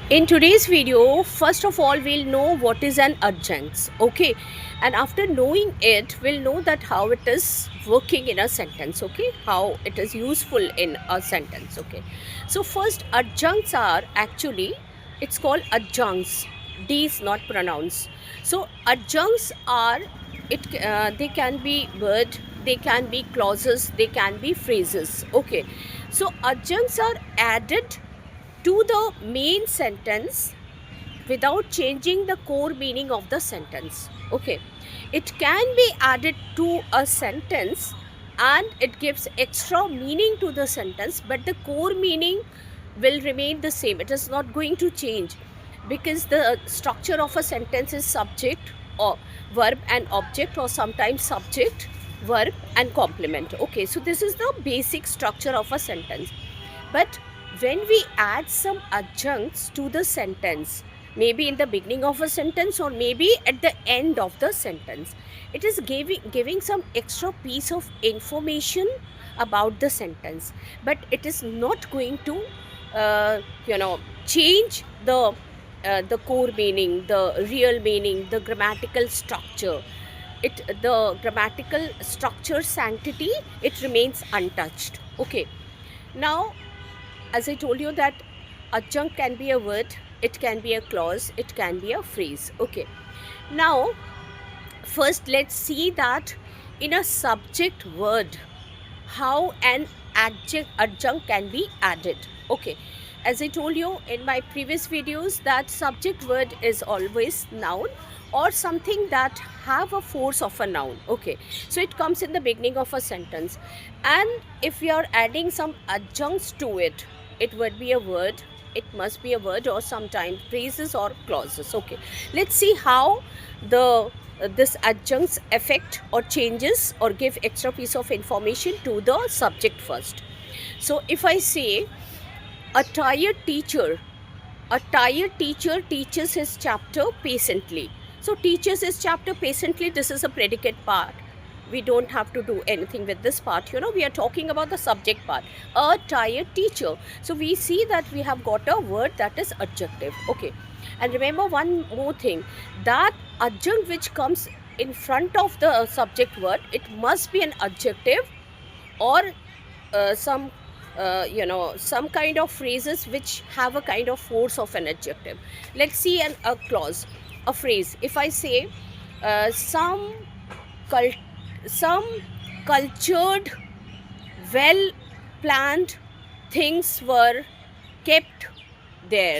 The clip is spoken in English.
In today's video, first of all, we'll know what is an adjunct, okay? And after knowing it, we'll know that how it is working in a sentence, okay? How it is useful in a sentence, okay? So first, adjuncts are actually, it's called adjuncts. D is not pronounced. So adjuncts are, they can be word, they can be clauses, they can be phrases, okay? So adjuncts are added to the main sentence without changing the core meaning of the sentence. Okay, it can be added to a sentence and it gives extra meaning to the sentence, but the core meaning will remain the same. It is not going to change because the structure of a sentence is subject or verb and object, or sometimes subject, verb and complement. Okay, so this is the basic structure of a sentence. But when we add some adjuncts to the sentence, maybe in the beginning of a sentence or maybe at the end of the sentence, it is giving some extra piece of information about the sentence, but it is not going to uh, change the core meaning, the real meaning, the grammatical structure. The grammatical structure sanctity, it remains untouched. Okay, now, as I told you, that adjunct can be a word, it can be a clause, it can be a phrase. Okay, now first let's see that in a subject word, how an adjunct can be added. Okay, as I told you in my previous videos, that subject word is always noun or something that have a force of a noun. Okay, so it comes in the beginning of a sentence, and if we are adding some adjuncts to it, it would be a word, it must be a word, or sometimes phrases or clauses. Okay, let's see how the this adjuncts affect or changes or give extra piece of information to the subject first. So if I say a tired teacher teaches his chapter patiently. So teaches his chapter patiently, this is a predicate part. We don't have to do anything with this part, we are talking about the subject part. A tired teacher. So we see that we have got a word that is adjective. Okay, and remember one more thing, that adjunct which comes in front of the subject word, it must be an adjective or some kind of phrases which have a kind of force of an adjective. Let's see a clause, a phrase. If I say some cult some cultured, well planned things were kept there.